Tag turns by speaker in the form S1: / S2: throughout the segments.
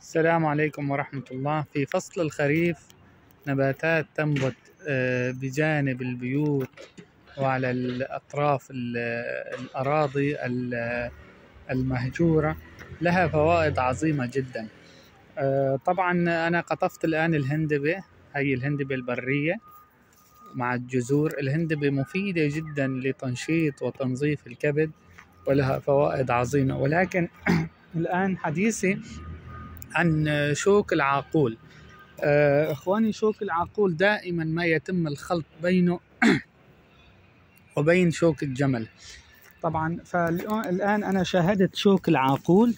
S1: السلام عليكم ورحمة الله. في فصل الخريف نباتات تنبت بجانب البيوت وعلى الأطراف الأراضي المهجورة لها فوائد عظيمة جدا. طبعا أنا قطفت الآن الهندبة، هي الهندبة البرية مع الجذور. الهندبة مفيدة جدا لتنشيط وتنظيف الكبد ولها فوائد عظيمة، ولكن الآن حديثي عن شوك العاقول. إخواني، شوك العاقول دائما ما يتم الخلط بينه وبين شوك الجمل. طبعا فالآن أنا شاهدت شوك العاقول،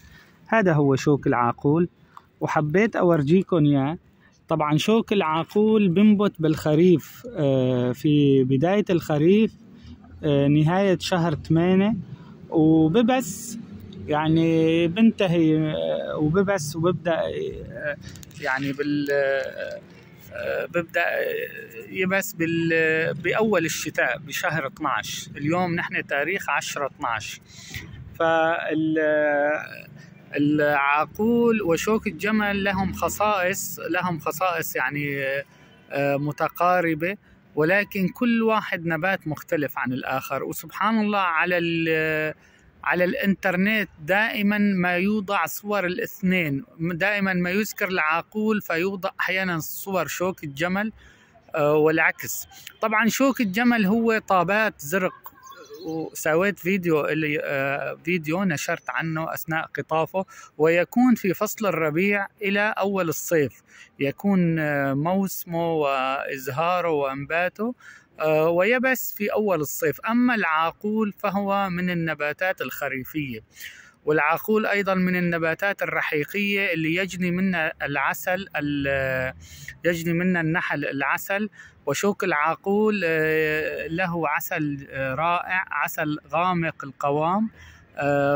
S1: هذا هو شوك العاقول وحبيت أورجيكم إياه. طبعا شوك العاقول بنبت بالخريف، في بداية الخريف، نهاية شهر 8، وببس يعني بنتهي وببس وببدأ يعني ببدأ يبس بأول الشتاء بشهر 12. اليوم نحن تاريخ 10/12. فالعاقول وشوك الجمل لهم خصائص يعني متقاربة، ولكن كل واحد نبات مختلف عن الآخر. وسبحان الله على الانترنت دائما ما يوضع صور الاثنين، دائما ما يذكر العاقول فيوضع احيانا صور شوك الجمل والعكس. طبعا شوك الجمل هو طابات زرق، وسويت فيديو نشرت عنه اثناء قطافه، ويكون في فصل الربيع الى اول الصيف، يكون موسمه وازهاره وانباته، ويبس في أول الصيف. أما العاقول فهو من النباتات الخريفية، والعاقول أيضا من النباتات الرحيقية اللي يجني منها النحل العسل. وشوك العاقول له عسل رائع، عسل غامق القوام،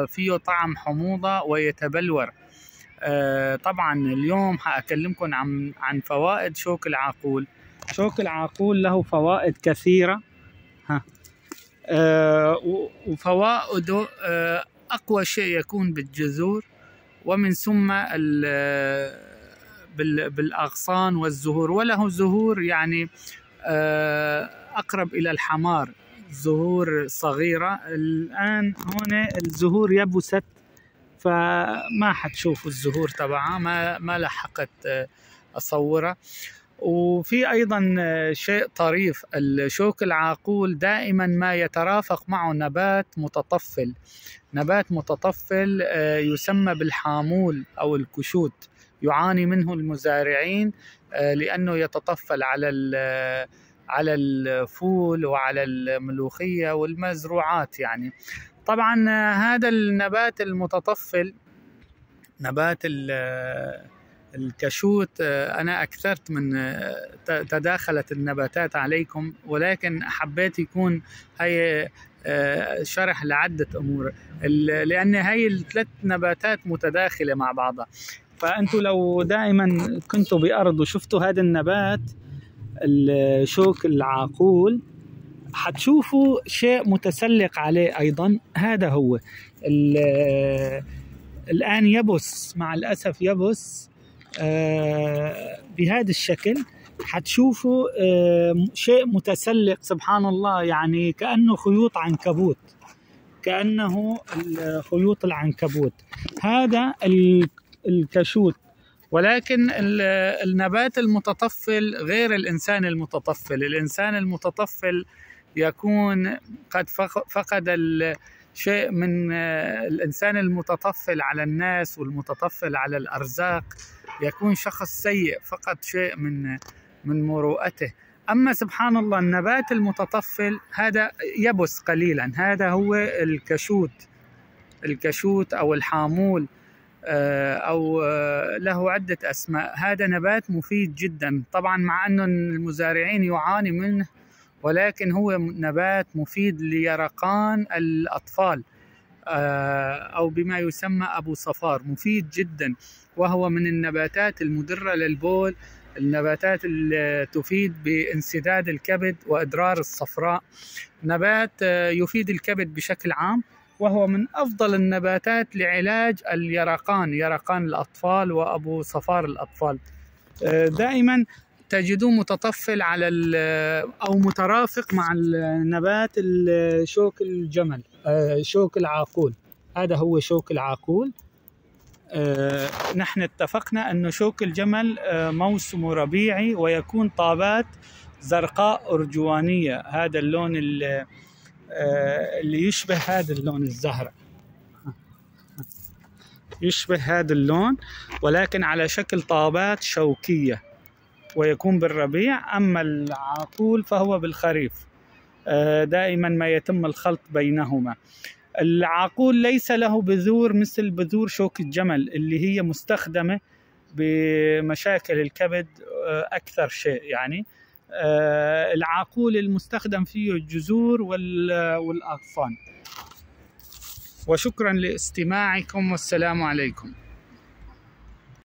S1: فيه طعم حموضة ويتبلور. طبعا اليوم هأكلمكم عن فوائد شوك العاقول. شوك العاقول له فوائد كثيرة، وفوائده أقوى شيء يكون بالجذور، ومن ثم بالأغصان والزهور. وله زهور يعني أقرب إلى الحمار، زهور صغيرة. الآن هنا الزهور يبست، فما حتشوفوا الزهور تبعها، ما لحقت أصورها. وفي أيضا شيء طريف، الشوك العاقول دائما ما يترافق معه نبات متطفل يسمى بالحامول أو الكشوت، يعاني منه المزارعين لأنه يتطفل على الفول وعلى الملوخية والمزروعات يعني. طبعا هذا النبات المتطفل، نبات الكشوت، أنا أكثرت من تداخلت النباتات عليكم، ولكن حبيت يكون هي شرح لعدة أمور، لأن هي الثلاث نباتات متداخلة مع بعضها. فأنتوا لو دائما كنتوا بأرض وشفتوا هذا النبات الشوك العاقول حتشوفوا شيء متسلق عليه أيضا. هذا هو الآن يبس، مع الأسف يبس بهذا الشكل. حتشوفوا شيء متسلق، سبحان الله، يعني كأنه خيوط عنكبوت، كأنه خيوط العنكبوت. هذا الكشوت. ولكن النبات المتطفل غير الإنسان المتطفل. الإنسان المتطفل يكون قد فقد شيء من الإنسان المتطفل على الناس والمتطفل على الأرزاق، يكون شخص سيء، فقد شيء من مروءته. أما سبحان الله النبات المتطفل هذا يبس قليلا، هذا هو الكشوت أو الحامول، أو له عدة أسماء. هذا نبات مفيد جدا، طبعا مع أن المزارعين يعاني منه، ولكن هو نبات مفيد ليرقان الأطفال، أو بما يسمى أبو صفار، مفيد جدا. وهو من النباتات المدرة للبول، النباتات اللي تفيد بانسداد الكبد وإدرار الصفراء. نبات يفيد الكبد بشكل عام، وهو من أفضل النباتات لعلاج اليرقان، يرقان الأطفال وأبو صفار الأطفال. دائما تجدوه متطفل على أو مترافق مع النبات شوك الجمل، شوك العاقول. هذا هو شوك العاقول. نحن اتفقنا أنه شوك الجمل موسمه ربيعي، ويكون طابات زرقاء أرجوانية، هذا اللون اللي يشبه هذا اللون الزهرة، يشبه هذا اللون ولكن على شكل طابات شوكية، ويكون بالربيع. أما العاقول فهو بالخريف، دائما ما يتم الخلط بينهما. العاقول ليس له بذور مثل بذور شوك الجمل اللي هي مستخدمة بمشاكل الكبد أكثر شيء. يعني العاقول المستخدم فيه الجذور والأغصان. وشكرا لاستماعكم، والسلام عليكم.